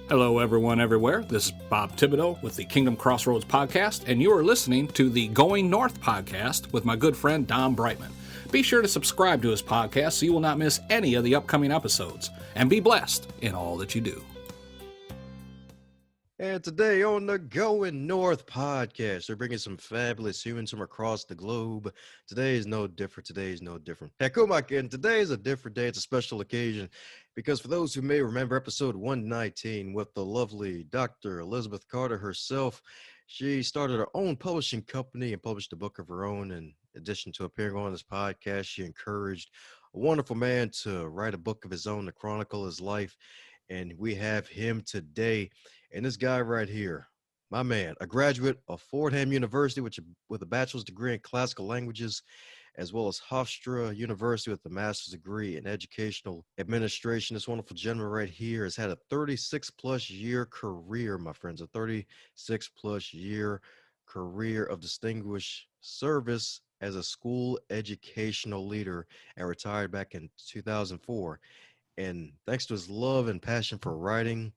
Hello, everyone, everywhere. This is Bob Thibodeau with the Kingdom Crossroads podcast, and you are listening to the Going North podcast with my good friend Don Brightman. Be sure to subscribe to his podcast so you will not miss any of the upcoming episodes, and be blessed in all that you do. And today on the Going North podcast, we're bringing some fabulous humans from across the globe. Today is no different. Heck, oh my God, today is a different day. It's a special occasion because for those who may remember episode 119 with the lovely Dr. Elizabeth Carter herself, she started her own publishing company and published a book of her own. In addition to appearing on this podcast, she encouraged a wonderful man to write a book of his own to chronicle his life. And we have him today. And this guy right here, my man, a graduate of Fordham University with a bachelor's degree in classical languages, as well as Hofstra University with a master's degree in educational administration. This wonderful gentleman right here has had a 36-plus year career, my friends, a 36-plus year career of distinguished service as a school educational leader and retired back in 2004. And thanks to his love and passion for writing,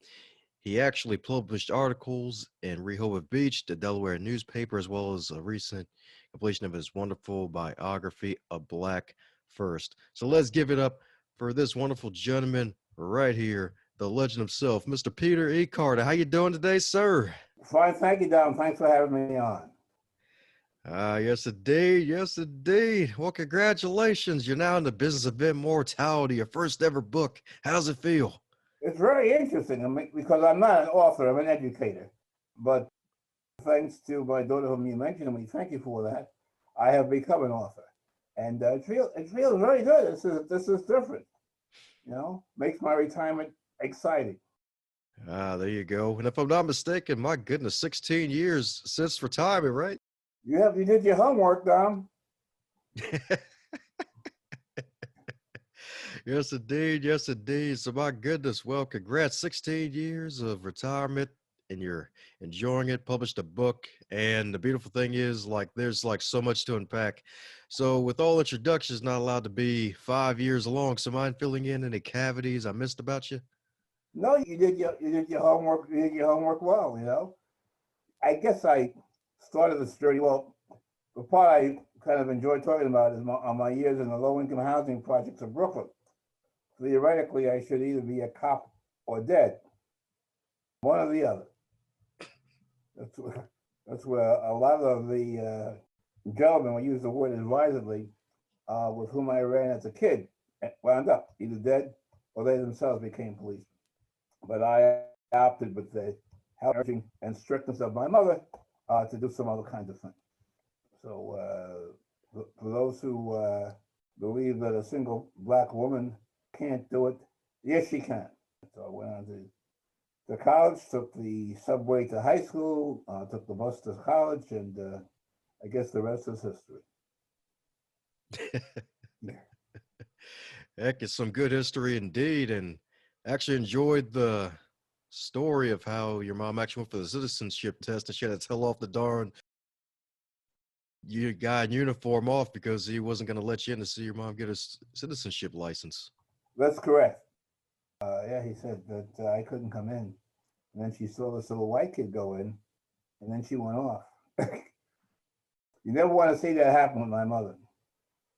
he actually published articles in Rehoboth Beach, the Delaware newspaper, as well as a recent completion of his wonderful biography, A Black First. So let's give it up for this wonderful gentleman right here, the legend himself, Mr. Peter E. Carter. How you doing today, sir? Fine, thank you, Don. Thanks for having me on. Yes, indeed. Yes, indeed. Well, congratulations. You're now in the business of immortality, your first ever book. How does it feel? It's very interesting because I'm not an author, I'm an educator. But thanks to my daughter whom you mentioned, and we thank you for that, I have become an author. And it feels very good. This is different. You know, makes my retirement exciting. There you go. And if I'm not mistaken, my goodness, 16 years since retirement, right? You did your homework, Don. Yes, indeed. Yes, indeed. So my goodness, well, congrats. 16 years of retirement and you're enjoying it, published a book. And the beautiful thing is there's so much to unpack. So with all introductions not allowed to be 5 years long, so mind filling in any cavities I missed about you? No, you did your homework. You did your homework well. You know, I guess I started this journey. Well, the part I kind of enjoy talking about is my years in the low-income housing projects of Brooklyn. Theoretically, I should either be a cop or dead, one or the other. That's where a lot of the gentlemen, we use the word advisedly, with whom I ran as a kid, wound up either dead or they themselves became policemen. But I opted with the help and strictness of my mother to do some other kinds of things. So for those who believe that a single black woman can't do it, yes, she can. So I went on to college, took the subway to high school, took the bus to college, and I guess the rest is history. Heck, it's some good history indeed. And actually enjoyed the story of how your mom actually went for the citizenship test and she had to tell off the darn guy in uniform off because he wasn't going to let you in to see your mom get a citizenship license. That's correct. Yeah, he said that I couldn't come in. And then she saw this little white kid go in, and then she went off. You never want to see that happen with my mother.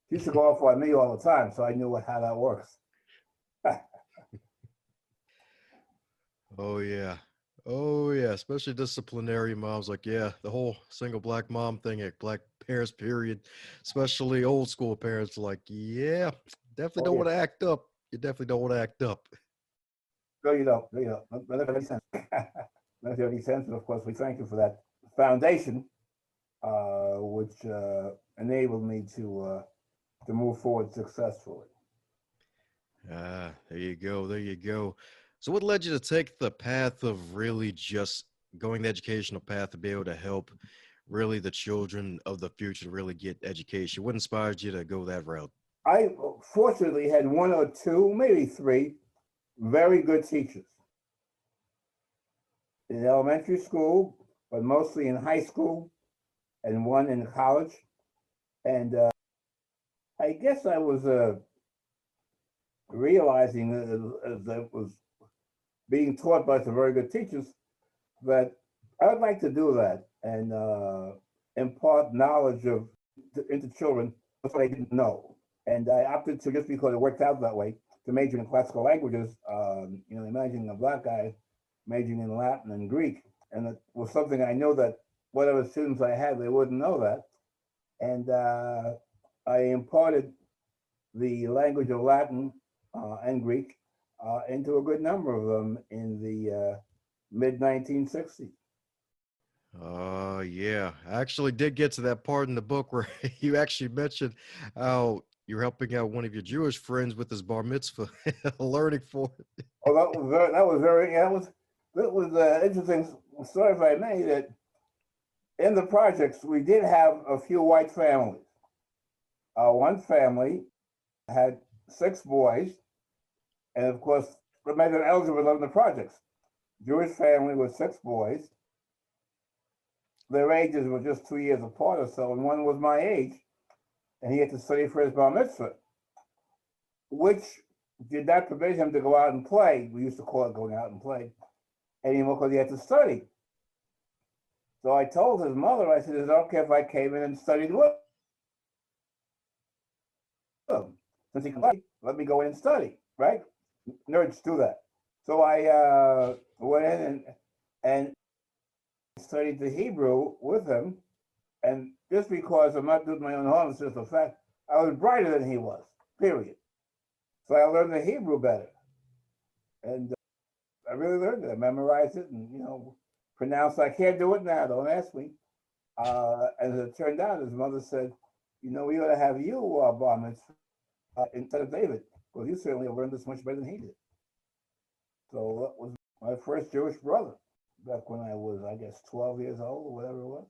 She used to go off on me all the time, so I knew how that works. Oh, yeah. Oh, yeah. Especially disciplinary moms. The whole single black mom thing, black parents, period. Especially old school parents, definitely don't want to act up. You definitely don't want to act up. No, you don't. No, you don't. Not every sense. Not every sense. And of course, we thank you for that foundation, which enabled me to move forward successfully. There you go. There you go. So what led you to take the path of really just going the educational path to be able to help really the children of the future to really get education? What inspired you to go that route? I fortunately had one or two, maybe three, very good teachers in elementary school, but mostly in high school, and one in college. And I guess I was realizing that it was being taught by some very good teachers, that I would like to do that and impart knowledge into children what they didn't know. And I opted to, just because it worked out that way, to major in classical languages. Imagining a black guy majoring in Latin and Greek, and it was something I knew that whatever students I had, they wouldn't know that. And I imparted the language of Latin and Greek into a good number of them in the mid 1960s. Yeah. I actually did get to that part in the book where you actually mentioned how you're helping out one of your Jewish friends with his bar mitzvah, learning for it. Oh, that was interesting story if I may, that in the projects, we did have a few white families. One family had 6 boys, and of course, they made them eligible in the projects. Jewish family with 6 boys. Their ages were just 2 years apart or so, and one was my age, and he had to study for his bar mitzvah, which did not permit him to go out and play. We used to call it going out and play anymore because he had to study. So I told his mother, I said, is it okay if I came in and studied with him? Since he can play, let me go in and study, right? Nerds do that. So I went in and studied the Hebrew with him. And just because I'm not doing my own homework, it's just a fact, I was brighter than he was, period. So I learned the Hebrew better. And I really learned it. I memorized it and, pronounced. I can't do it now, don't ask me. As it turned out, his mother said, we ought to have you, bar mitzvah, instead of David, because you certainly learned this much better than he did. So that was my first Jewish brother, back when I was, I guess, 12 years old or whatever it was.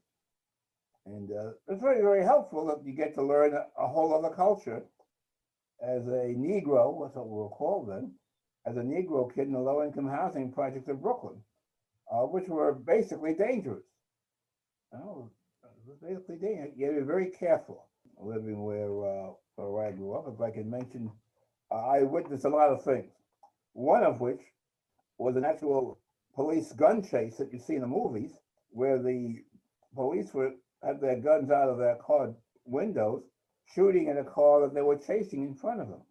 And it's very, very helpful that you get to learn a whole other culture as a Negro, that's what we were called then, as a Negro kid in the low-income housing projects of Brooklyn, which were basically dangerous. It was basically dangerous. You had to be very careful living where I grew up. If I can mention, I witnessed a lot of things, one of which was an actual police gun chase that you see in the movies, where the police had their guns out of their car windows, shooting at a car that they were chasing in front of them.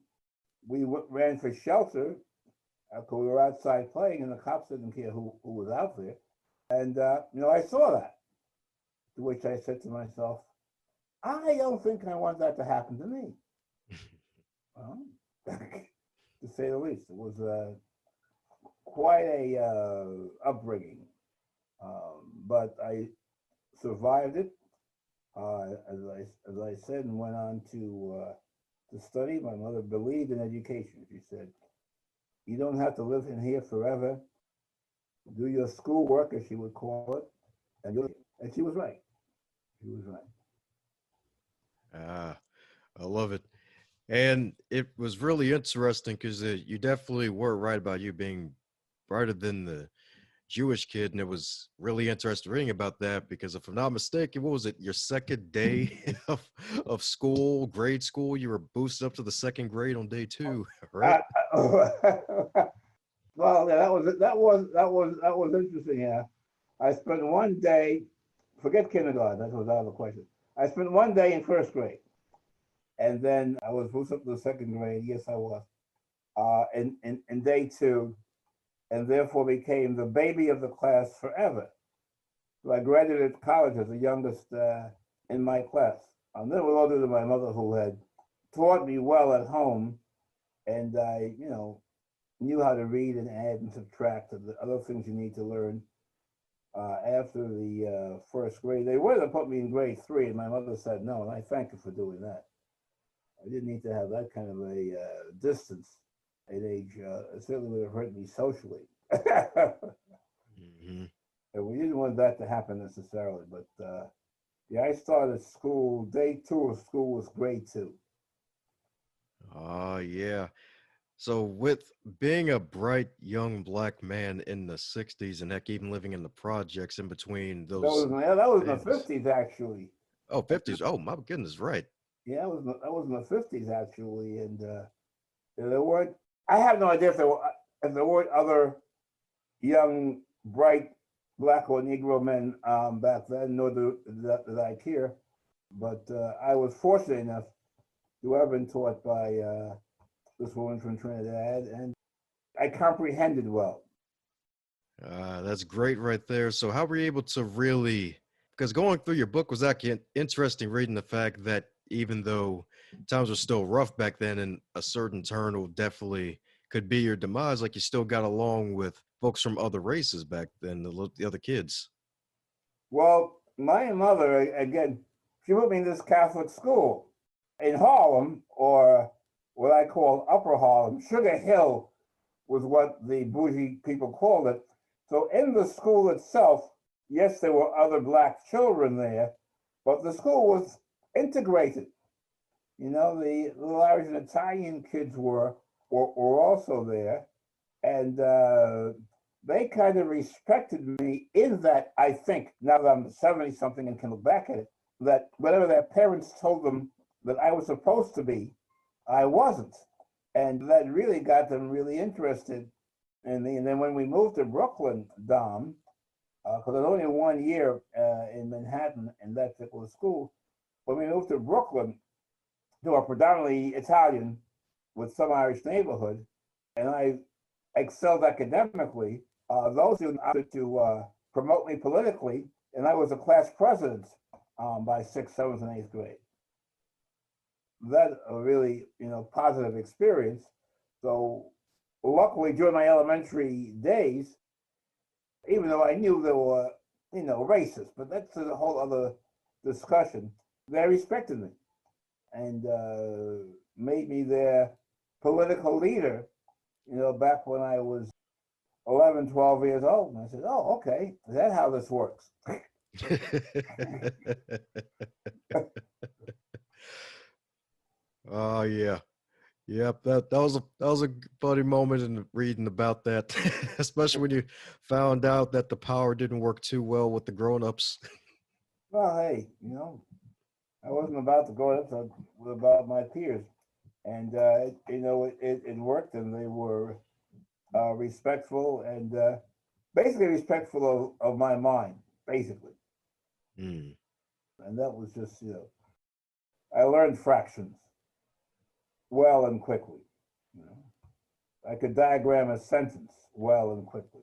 We ran for shelter because we were outside playing, and the cops didn't care who was out there. And, I saw that, to which I said to myself, I don't think I want that to happen to me. To say the least. It was quite a upbringing, but I survived it, as I said, and went on to study. My mother believed in education. She said, you don't have to live in here forever. Do your schoolwork, as she would call it, and she was right. She was right. I love it. And it was really interesting because you definitely were right about you being brighter than the Jewish kid. And it was really interesting reading about that because if I'm not mistaken, what was it, your second day of school, grade school, you were boosted up to the 2nd grade on day 2, right? Well, yeah, that was interesting. Yeah, I spent one day, forget kindergarten, that was out of the question. I spent one day in 1st grade. And then I was boosted up to the 2nd grade. Yes, I was. In day 2, and therefore became the baby of the class forever. So I graduated college as the youngest in my class. And then we all due to my mother, who had taught me well at home, and I, knew how to read and add and subtract and the other things you need to learn. After the 1st grade, they would have put me in grade 3, and my mother said no, and I thank her for doing that. I didn't need to have that kind of a distance at age. It certainly would have hurt me socially. Mm-hmm. And we didn't want that to happen necessarily. But yeah, I started school, day 2 of school was grade 2. Oh, yeah. So with being a bright young black man in the 60s and heck, even living in the projects in between those. That was in the 50s, actually. Oh, 50s. Oh, my goodness, right. Yeah, that was in the 50s, actually. And there weren't, I have no idea if there weren't other young, bright black or Negro men back then, nor did I care. But I was fortunate enough to have been taught by this woman from Trinidad, and I comprehended well. That's great right there. So how were you able to really, because going through your book was actually interesting reading the fact that even though times were still rough back then and a certain turn will definitely could be your demise, like you still got along with folks from other races back then, the other kids. Well, my mother, again, she put me in this Catholic school in Harlem, or what I call Upper Harlem. Sugar Hill was what the bougie people called it. So in the school itself, yes, there were other black children there, but the school was integrated. You know, the little Irish and Italian kids were also there, and they kind of respected me in that. I think now that I'm 70 something and can look back at it, that whatever their parents told them that I was supposed to be, I wasn't, and that really got them really interested in me. And then when we moved to Brooklyn, Dom, because I was only 1 year in Manhattan in that particular school, when we moved to Brooklyn, to a predominantly Italian with some Irish neighborhood, and I excelled academically, those who opted to promote me politically, and I was a class president by 6th, 7th, and 8th grade. That a really, positive experience. So luckily during my elementary days, even though I knew there were, racists, but that's a whole other discussion, they respected me and made me their political leader, back when I was 11, 12 years old. And I said, oh, okay, is that how this works? Oh yeah. Yep, that was a funny moment in reading about that, especially when you found out that the power didn't work too well with the grown-ups. Well, hey, I wasn't about to go up about my peers, and it worked, and they were respectful and basically respectful of my mind, basically. Mm. And that was just, I learned fractions well and quickly. I could diagram a sentence well and quickly.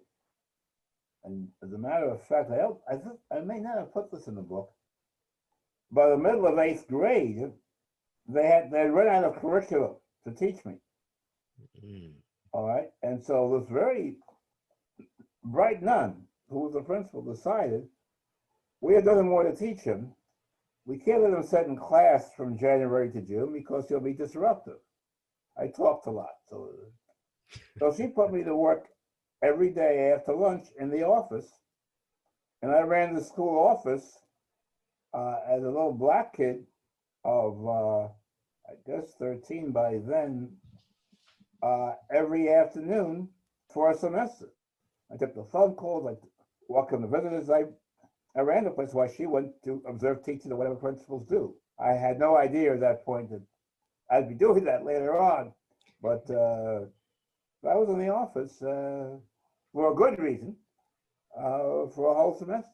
And as a matter of fact, I may not have put this in the book. By the middle of 8th grade, they run out of curriculum to teach me. Mm. All right. And so this very bright nun, who was the principal, decided we have nothing more to teach him. We can't let him sit in class from January to June because he'll be disruptive. I talked a lot. So she put me to work every day after lunch in the office. And I ran the school office as a little black kid of, I guess, 13 by then, every afternoon for a semester. I took the phone calls, I welcomed the visitors. I ran the place while she went to observe teaching or whatever principals do. I had no idea at that point that I'd be doing that later on, but I was in the office for a good reason for a whole semester.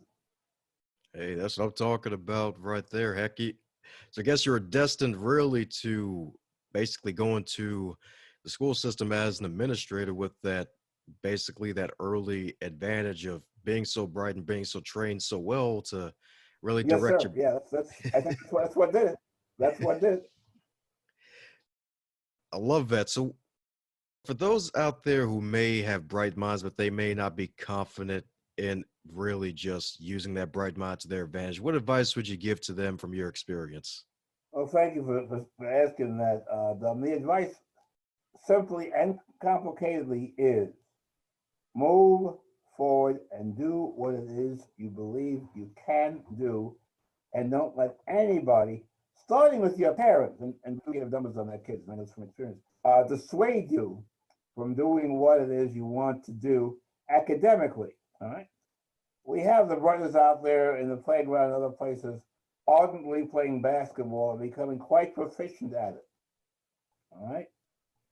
Hey, that's what I'm talking about right there, Hecky. So I guess you were destined really to basically go into the school system as an administrator with basically that early advantage of being so bright and being so trained so well to really Yes, direct sir. Yeah, I think that's what did it. That's what did it. I love that. So for those out there who may have bright minds, but they may not be confident in really just using that bright mind to their advantage, what advice would you give to them from your experience? Well, thank you for asking that. The advice simply and complicatedly is move forward and do what it is you believe you can do, and don't let anybody, starting with your parents, and we have numbers on that kids, I know this from experience, dissuade you from doing what it is you want to do academically. All right. We have the brothers out there in the playground and other places ardently playing basketball and becoming quite proficient at it. All right.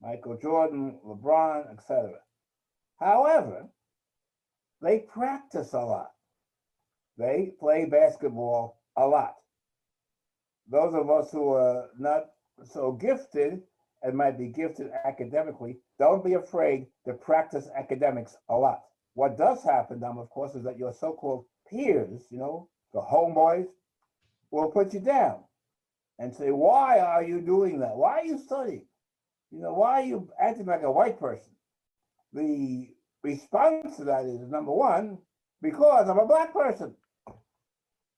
Michael Jordan, LeBron, etc. However, they practice a lot. They play basketball a lot. Those of us who are not so gifted and might be gifted academically, don't be afraid to practice academics a lot. What does happen, of course, is that your so-called peers, the homeboys, will put you down and say, why are you doing that? Why are you studying? Why are you acting like a white person? The response to that is, number one, because I'm a black person.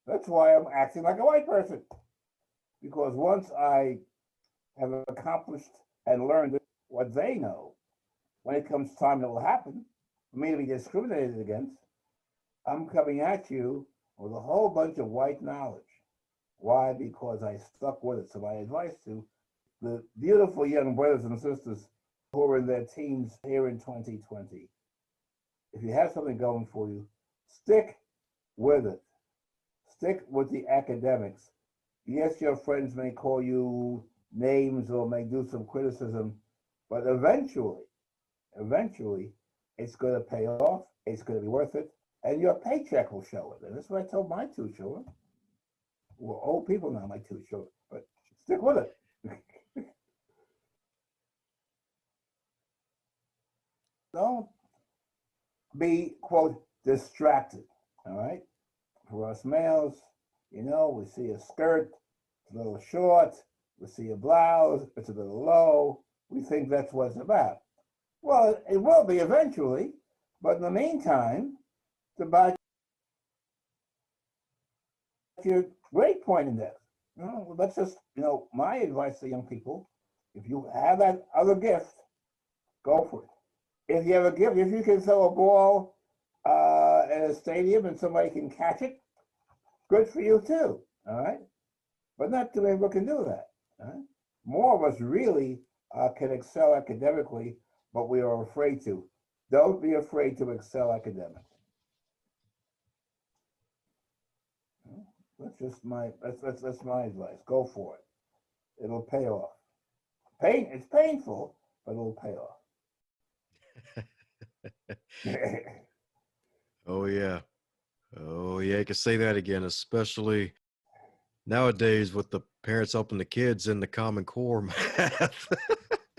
That's why I'm acting like a white person. Because once I have accomplished and learned what they know, when it comes time that will happen for me to be discriminated against, I'm coming at you with a whole bunch of white knowledge. Why? Because I stuck with it. So my advice to the beautiful young brothers and sisters who are in their teens here in 2020, if you have something going for you, stick with it. Stick with the academics. Yes, your friends may call you names or may do some criticism, but eventually, it's going to pay off. It's going to be worth it. And your paycheck will show it. And that's what I told my two children. We're old people now, my two children, but stick with it. Don't be, quote, distracted, all right? For us males, we see a skirt, it's a little short, we see a blouse, it's a little low, we think that's what it's about. Well, it will be eventually, but in the meantime, it's about your grade point index. Let's just, my advice to young people, if you have that other gift, go for it. If you have a gift, if you can throw a ball in a stadium and somebody can catch it, good for you too, all right? But not too many people can do that. All right? More of us really can excel academically, but we are afraid to. Don't be afraid to excel academically. That's my advice. Go for it. It'll pay off. It's painful, but it'll pay off. Oh yeah. Oh yeah, you can say that again, especially nowadays with the parents helping the kids in the Common Core math.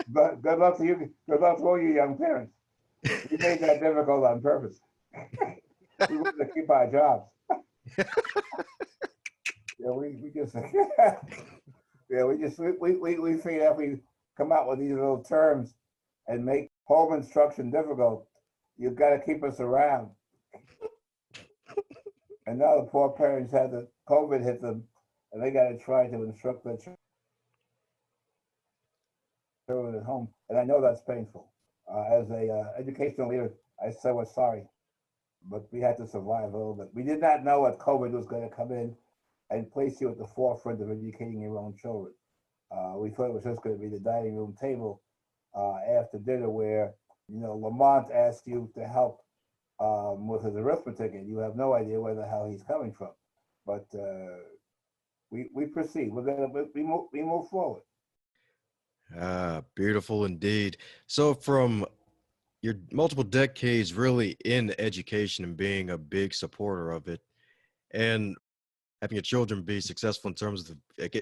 But good luck to you. Good luck to all you young parents. We made that difficult on purpose. We wanted to keep our jobs. Yeah, we just we figured out if we come out with these little terms and make home instruction difficult, you've got to keep us around. And now the poor parents had the COVID hit them, and they got to try to instruct their children at home. And I know that's painful. As a educational leader, I said we're sorry, but we had to survive a little bit. We did not know what COVID was going to come in and place you at the forefront of educating your own children. We thought it was just going to be the dining room table after dinner where, Lamont asked you to help with his arithmetic, and you have no idea where the hell he's coming from. But we proceed. We move forward. Ah, beautiful indeed. So from your multiple decades really in education and being a big supporter of it, and having your children be successful in terms of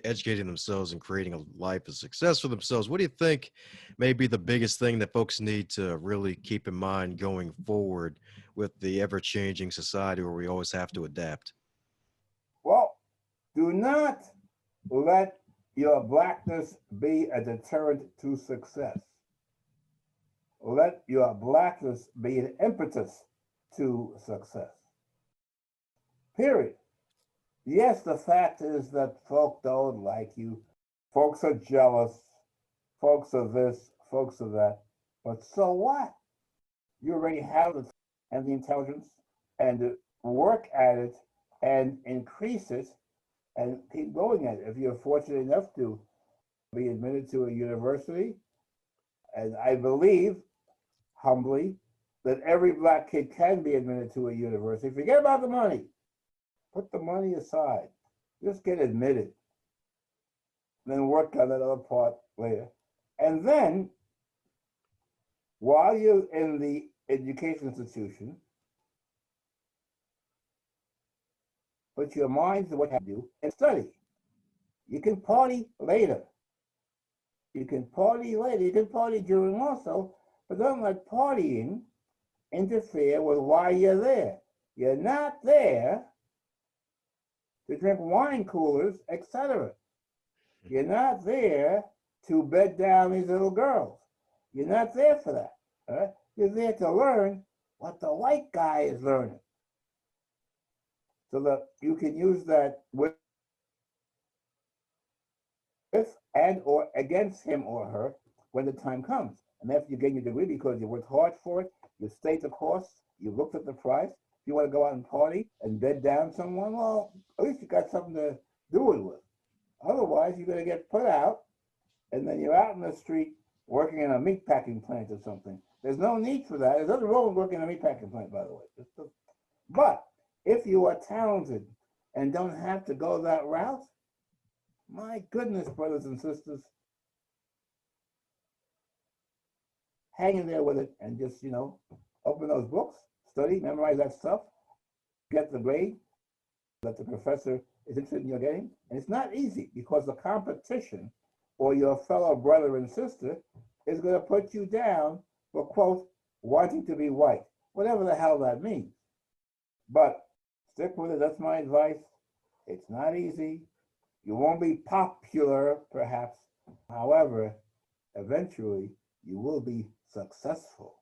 educating themselves and creating a life of success for themselves, what do you think may be the biggest thing that folks need to really keep in mind going forward with the ever-changing society where we always have to adapt? Well, do not let your blackness be a deterrent to success. Let your blackness be an impetus to success. Period. Yes, the fact is that folk don't like you. Folks are jealous. Folks are this, folks are that. But so what? You already have it and the intelligence and work at it and increase it and keep going at it. If you're fortunate enough to be admitted to a university, and I believe humbly that every black kid can be admitted to a university. Forget about the money. Put the money aside. Just get admitted. Then work on that other part later. And then, while you're in the education institution, put your minds to what you do and study. You can party later. You can party later. You can party during also, but don't let partying interfere with why you're there. You're not there to drink wine coolers, etc. You're not there to bed down these little girls. You're not there for that. Right? You're there to learn what the white guy is learning, so that you can use that with and or against him or her when the time comes. And after you gain your degree, because you worked hard for it, you stayed the course, you looked at the price. If you want to go out and party and bed down someone, well, at least you got something to do it with. Otherwise, you're going to get put out, and then you're out in the street working in a meat packing plant or something. There's no need for that. There's nothing wrong with working in a meat packing plant, by the way. But if you are talented and don't have to go that route, my goodness, brothers and sisters, hang in there with it and just, open those books, study, memorize that stuff, get the grade that the professor is interested in your getting. And it's not easy because the competition or your fellow brother and sister is going to put you down for, quote, wanting to be white, whatever the hell that means. But stick with it. That's my advice. It's not easy. You won't be popular, perhaps. However, eventually, you will be successful.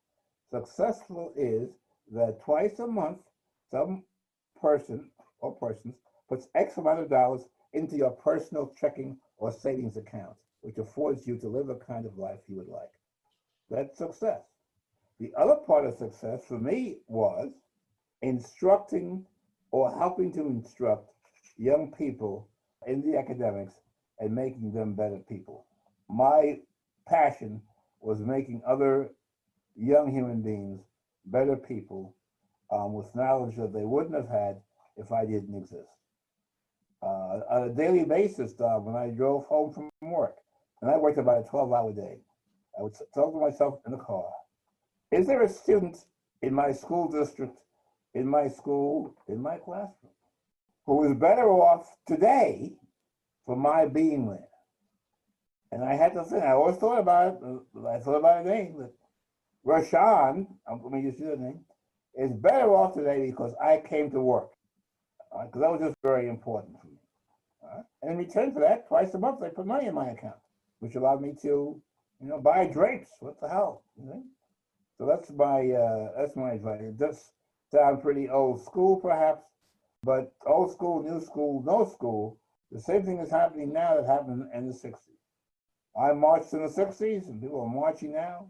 Successful is that twice a month, some person or persons puts X amount of dollars into your personal checking or savings account, which affords you to live a kind of life you would like. That's success. The other part of success for me was instructing or helping to instruct young people in the academics and making them better people. My passion was making other young human beings better people with knowledge that they wouldn't have had if I didn't exist. On a daily basis, when I drove home from work, and I worked about a 12-hour day, I would tell to myself in the car, is there a student in my school district, in my school, in my classroom, who is better off today for my being there? And I had to think, I always thought about it, I thought about a name, that Rashawn, let me just use that name, is better off today because I came to work. Because that was just very important for me. And in return for that, twice a month, I put money in my account, which allowed me to, buy drapes. What the hell? So that's my advice. It does sound pretty old school, perhaps, but old school, new school, no school, the same thing is happening now that happened in the 60s. I marched in the 60s, and people are marching now.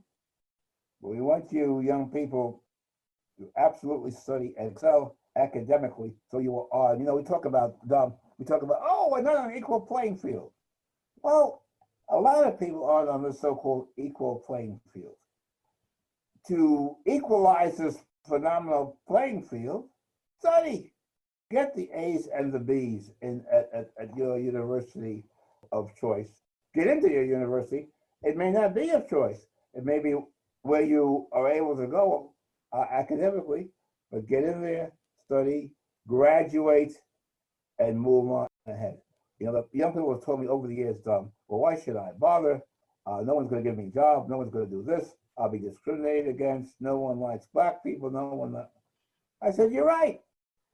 But we want you young people to absolutely study and excel academically, so you are. We talk about oh, we're not on an equal playing field. Well, a lot of people aren't on this so-called equal playing field. To equalize this phenomenal playing field, study. Get the A's and the B's at your university of choice. Get into your university. It may not be of choice. It may be where you are able to go academically, but get in there, study, graduate, and move on ahead. The young people have told me over the years, well, why should I bother? No one's going to give me a job. No one's going to do this. I'll be discriminated against. No one likes black people. No one. I said, you're right.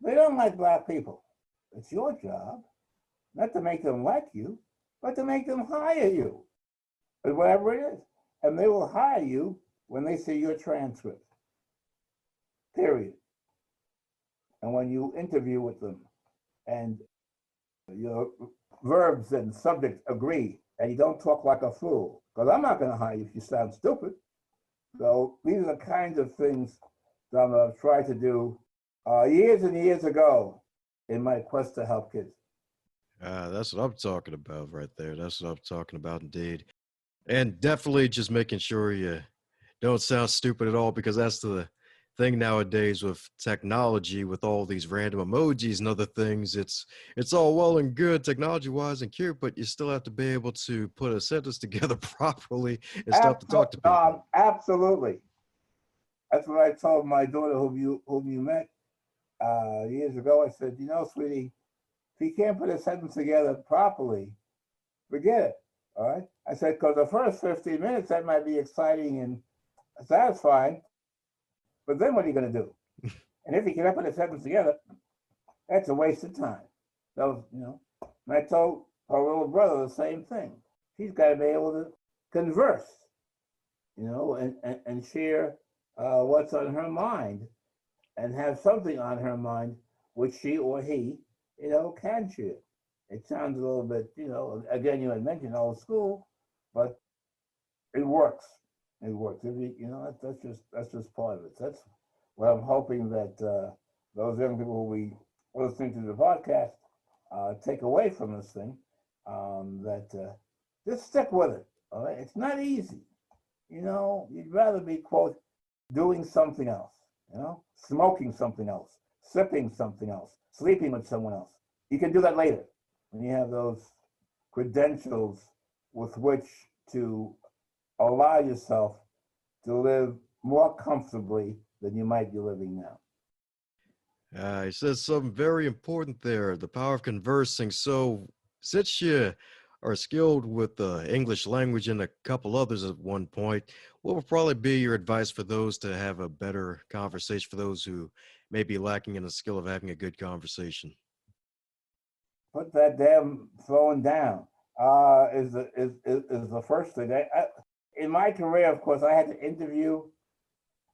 They don't like black people. It's your job not to make them like you, but to make them hire you, or whatever it is. And they will hire you when they see your transcript. Period. And when you interview with them and your verbs and subjects agree, and you don't talk like a fool, because I'm not going to hire you if you sound stupid. So these are the kinds of things that I've tried to do years and years ago in my quest to help kids. That's what I'm talking about right there. That's what I'm talking about indeed. And definitely just making sure you don't sound stupid at all, because that's the thing nowadays with technology, with all these random emojis and other things. It's all well and good technology-wise and cute, but you still have to be able to put a sentence together properly and stuff to talk to people. Absolutely. That's what I told my daughter, whom you met years ago. I said, sweetie, If he can't put a sentence together properly, forget it. All right. I said, because the first 15 minutes, that might be exciting and satisfying, but then what are you going to do? And if he cannot put a sentence together, that's a waste of time. So, and I told her little brother the same thing. She's got to be able to converse, and share what's on her mind and have something on her mind which she or he, can share. It sounds a little bit, again, you had mentioned old school, but it works. It works. That's just part of it. That's what I'm hoping that those young people who be listening to the podcast take away from this thing. That just stick with it. All right, it's not easy. You'd rather be, quote, doing something else. Smoking something else, sipping something else, sleeping with someone else. You can do that later when you have those credentials with which to allow yourself to live more comfortably than you might be living now. He says something very important there, the power of conversing. So since you are skilled with the English language and a couple others at one point, what would probably be your advice for those to have a better conversation, for those who may be lacking in the skill of having a good conversation? Put that damn phone down is the first thing. In my career, of course, I had to interview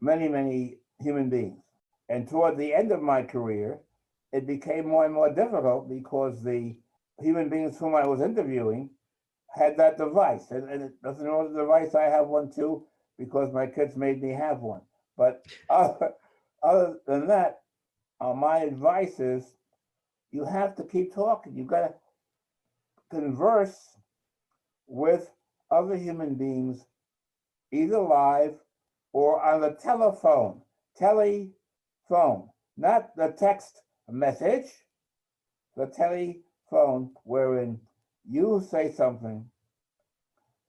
many, many human beings. And toward the end of my career, it became more and more difficult because the human beings whom I was interviewing had that device. And it doesn't know the device, I have one too, because my kids made me have one. But other than that, my advice is you have to keep talking. You've got to converse with other human beings, either live or on the telephone. Telephone, not the text message, the telephone, wherein you say something,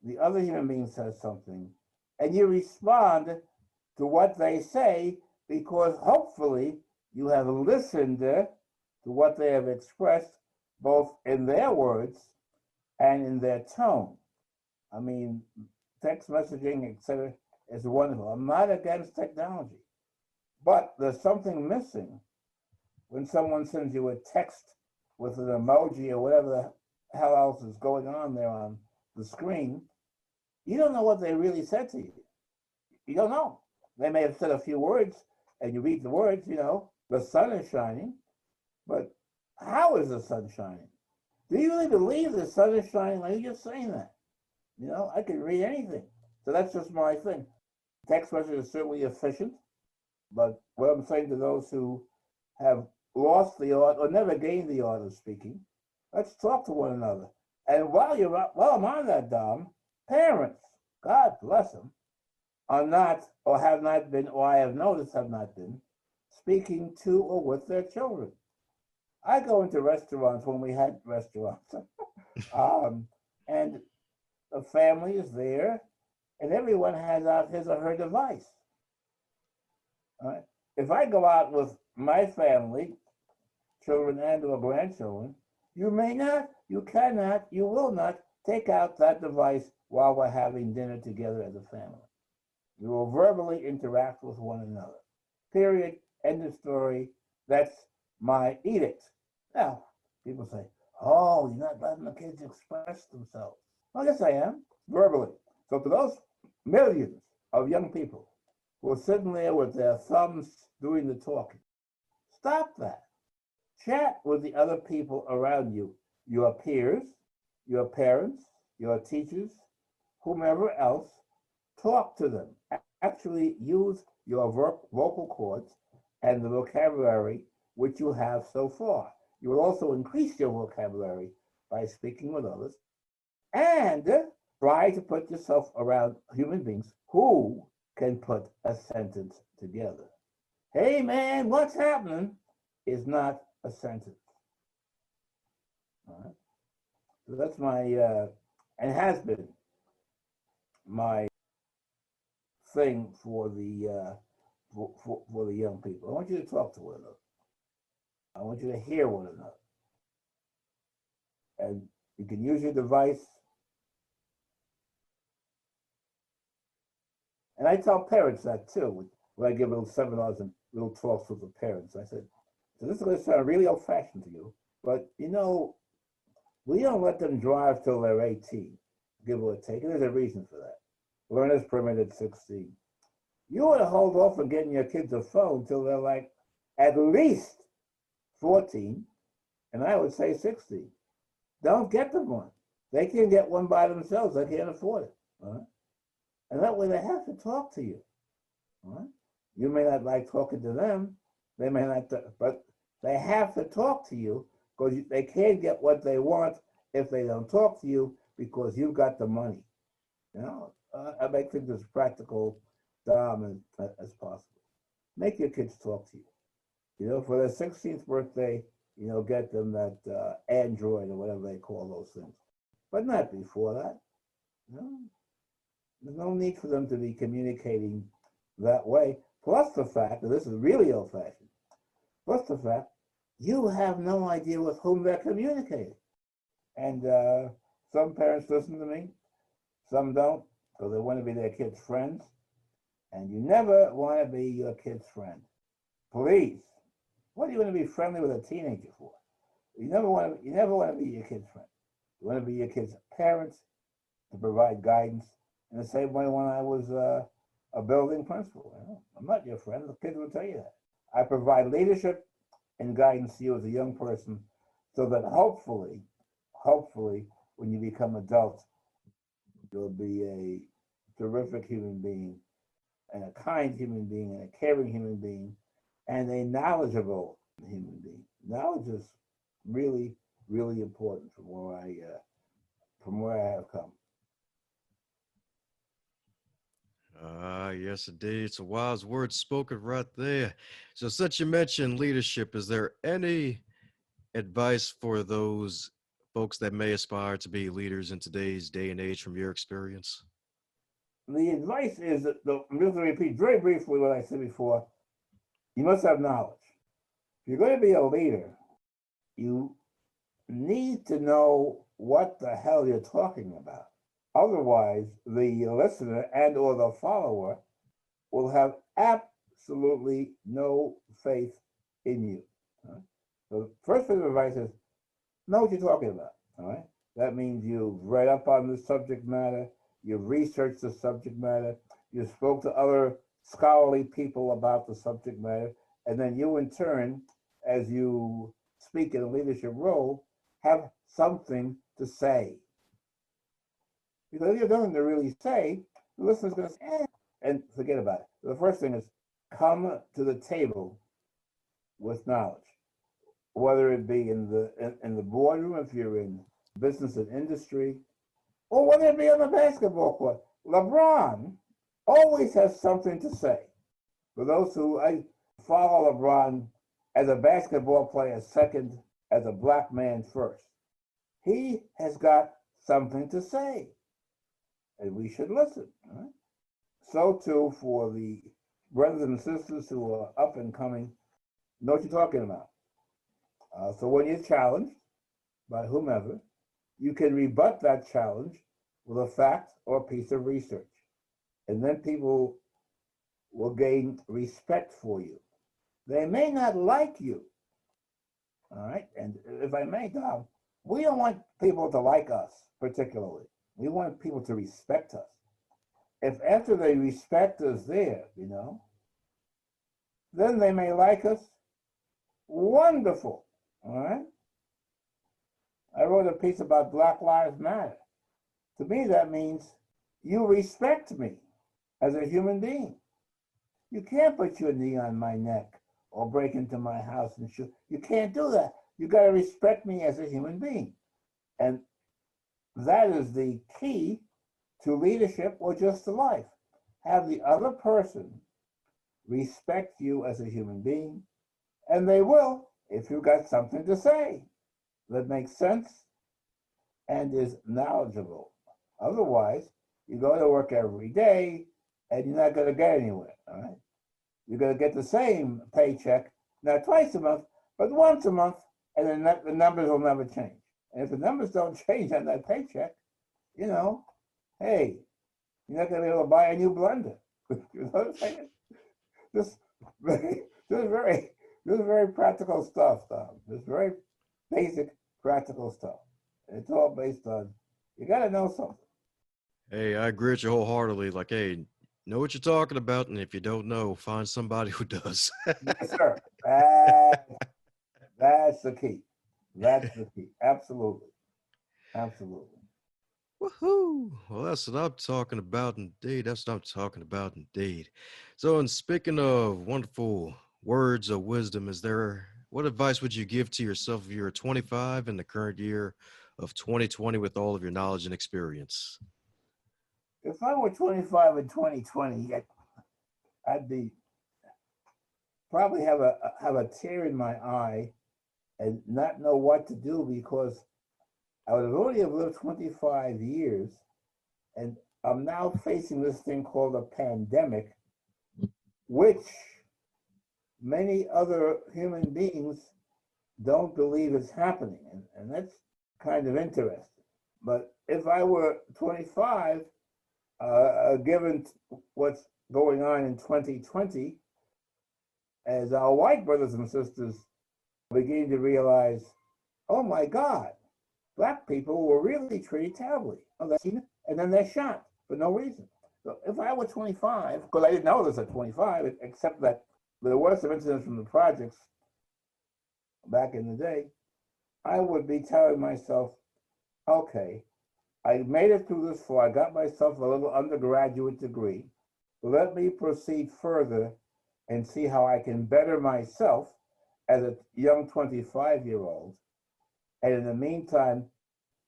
the other human being says something, and you respond to what they say because hopefully you have listened to what they have expressed, both in their words and in their tone. I mean, text messaging, etc., is wonderful. I'm not against technology, but there's something missing when someone sends you a text with an emoji or whatever the hell else is going on there on the screen. You don't know what they really said to you. You don't know. They may have said a few words, and you read the words, the sun is shining, but how is the sun shining? Do you really believe the sun is shining? Are you just saying that? I can read anything. So that's just my thing. Text message is certainly efficient, but what I'm saying to those who have lost the art or never gained the art of speaking, let's talk to one another. And while I'm on that, Dom, parents, God bless them, are not or have not been, or I have noticed have not been, speaking to or with their children. I go into restaurants when we had restaurants, and the family is there, and everyone has out his or her device. All right? If I go out with my family, children and or grandchildren, you may not, you cannot, you will not take out that device while we're having dinner together as a family. You will verbally interact with one another. Period. End of story. That's my edict. Now, people say, oh, you're not letting the kids express themselves. Well, yes, I am, verbally. So to those millions of young people who are sitting there with their thumbs doing the talking, stop that. Chat with the other people around you, your peers, your parents, your teachers, whomever else. Talk to them. Actually use your vocal cords and the vocabulary which you have so far. You will also increase your vocabulary by speaking with others and try to put yourself around human beings who can put a sentence together. Hey man, what's happening is not a sentence. All right. So that's my, and has been my thing for the young people. I want you to talk to one another. I want you to hear one another. And you can use your device. And I tell parents that too, when I give little seminars and little talks with the parents. I said, so this is going to sound really old-fashioned to you, but we don't let them drive till they're 18, give or take. And there's a reason for that. Learner's permit at 16. You want to hold off on getting your kids a phone till they're like at least 14, and I would say 16. Don't get them one. They can get one by themselves. They can't afford it. Right? And that way they have to talk to you. Right? You may not like talking to them. They may not, but they have to talk to you because they can't get what they want if they don't talk to you because you've got the money. I make things as practical, Dom, as possible. Make your kids talk to you. For their 16th birthday, get them that Android or whatever they call those things. But not before that. There's no need for them to be communicating that way. Plus the fact, and this is really old-fashioned, plus the fact, you have no idea with whom they're communicating. And some parents listen to me, some don't, because they want to be their kids' friends. And you never want to be your kid's friend. Please. What do you want to be friendly with a teenager for? You never want to be your kid's friend. You want to be your kid's parents to provide guidance. In the same way when I was a building principal. I'm not your friend. The kids will tell you that. I provide leadership and guidance to you as a young person so that hopefully, when you become adults, you'll be a terrific human being and a kind human being and a caring human being and a knowledgeable human being. Knowledge is really, really important from where I have come. Yes, indeed. It's a wise word spoken right there. So since you mentioned leadership, is there any advice for those folks that may aspire to be leaders in today's day and age from your experience? The advice is that, I'm just going to repeat very briefly what I said before. You must have knowledge. If you're going to be a leader, you need to know what the hell you're talking about. Otherwise, the listener and or the follower will have absolutely no faith in you. Right? So the first bit of advice is know what you're talking about. All right. That means you've read up on the subject matter, you've researched the subject matter, you spoke to other scholarly people about the subject matter, and then you in turn, as you speak in a leadership role, have something to say. Because if you have nothing to really say, the listener's going to say, and forget about it. So the first thing is come to the table with knowledge, whether it be in the boardroom, if you're in business and industry, or whether it be on the basketball court. LeBron always has something to say. For those who I follow LeBron as a basketball player second, as a black man first, he has got something to say. And we should listen. Right? So too for the brothers and sisters who are up and coming, know what you're talking about. So when you're challenged by whomever, you can rebut that challenge with a fact or a piece of research. And then people will gain respect for you. They may not like you. All right. And if I may, Dom, we don't want people to like us particularly. We want people to respect us. If after they respect us there, then they may like us. Wonderful. All right. I wrote a piece about Black Lives Matter. To me, that means you respect me as a human being. You can't put your knee on my neck or break into my house and shoot. You can't do that. You got to respect me as a human being. And that is the key to leadership or just to life. Have the other person respect you as a human being, and they will if you've got something to say that makes sense and is knowledgeable. Otherwise, you go to work every day and you're not going to get anywhere. All right? You're going to get the same paycheck, not twice a month, but once a month, and then the numbers will never change. And if the numbers don't change on that paycheck, hey, you're not going to be able to buy a new blender. You know what I'm saying? This, this is very practical stuff, Tom. This very basic practical stuff. It's all based on you got to know something. Hey, I agree with you wholeheartedly. Like, hey, know what you're talking about, and if you don't know, find somebody who does. Yes, sir. That's the key. That's the key. Absolutely. Absolutely. Woohoo! Well, that's what I'm talking about indeed. That's what I'm talking about indeed. So, and speaking of wonderful words of wisdom, what advice would you give to yourself if you're 25 in the current year of 2020 with all of your knowledge and experience? If I were 25 in 2020, I'd be probably have a tear in my eye and not know what to do because I would have only have lived 25 years, and I'm now facing this thing called a pandemic, which many other human beings don't believe is happening, and that's kind of interesting. But if I were 25, given what's going on in 2020, as our white brothers and sisters begin to realize, oh my God, Black people were really treated terribly. Oh, and then they're shot for no reason. So if I were 25, because I didn't know this at 25, except that there were some incidents from the projects back in the day, I would be telling myself, okay, I made it through this far. I got myself a little undergraduate degree. Let me proceed further and see how I can better myself as a young 25-year-old. And in the meantime,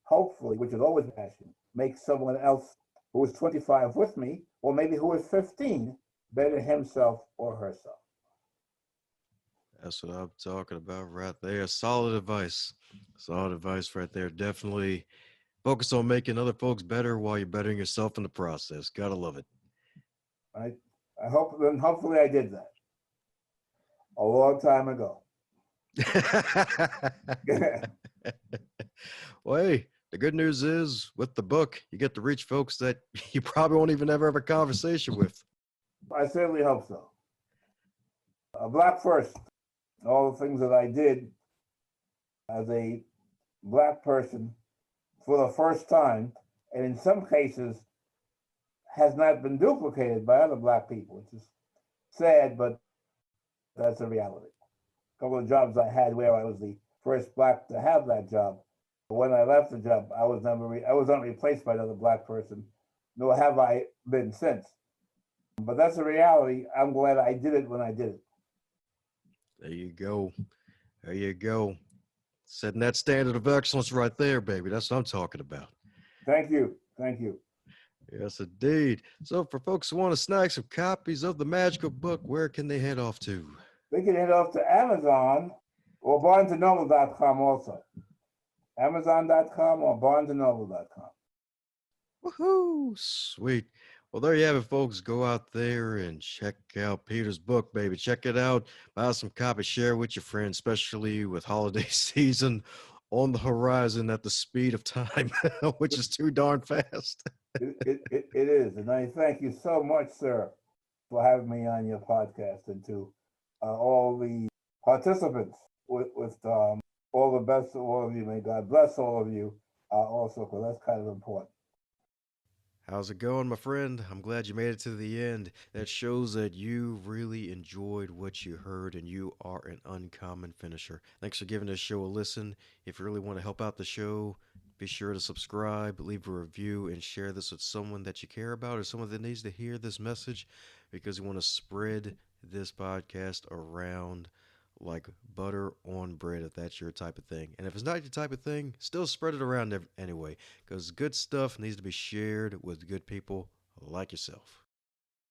hopefully, which is always passion, make someone else who is 25 with me, or maybe who is 15, better himself or herself. That's what I'm talking about right there. Solid advice. Solid advice right there. Definitely focus on making other folks better while you're bettering yourself in the process. Gotta love it. I hope, and hopefully I did that a long time ago. Well, hey, the good news is with the book, you get to reach folks that you probably won't even ever have a conversation with. I certainly hope so. Black first, all the things that I did as a Black person for the first time, and in some cases has not been duplicated by other Black people, which is sad, but that's a reality. A couple of jobs I had where I was the first Black to have that job. But when I left the job, I was not replaced by another Black person, nor have I been since. But that's a reality. I'm glad I did it when I did it. There you go. There you go. Setting that standard of excellence right there, baby. That's what I'm talking about. Thank you. Thank you. Yes, indeed. So for folks who want to snag some copies of the magical book, where can they head off to? They can head off to Amazon or BarnesandNoble.com also. Amazon.com or BarnesandNoble.com. Woohoo! Sweet. Well, there you have it, folks. Go out there and check out Peter's book, baby. Check it out. Buy some copies. Share with your friends, especially with holiday season on the horizon at the speed of time, which is too darn fast. It is. And I thank you so much, sir, for having me on your podcast, and to all the participants with all the best to all of you. May God bless all of you also, because that's kind of important. How's it going, my friend? I'm glad you made it to the end. That shows that you really enjoyed what you heard and you are an uncommon finisher. Thanks for giving this show a listen. If you really want to help out the show, be sure to subscribe, leave a review, and share this with someone that you care about or someone that needs to hear this message, because we want to spread this podcast around like butter on bread, if that's your type of thing. And if it's not your type of thing, still spread it around anyway, because good stuff needs to be shared with good people like yourself.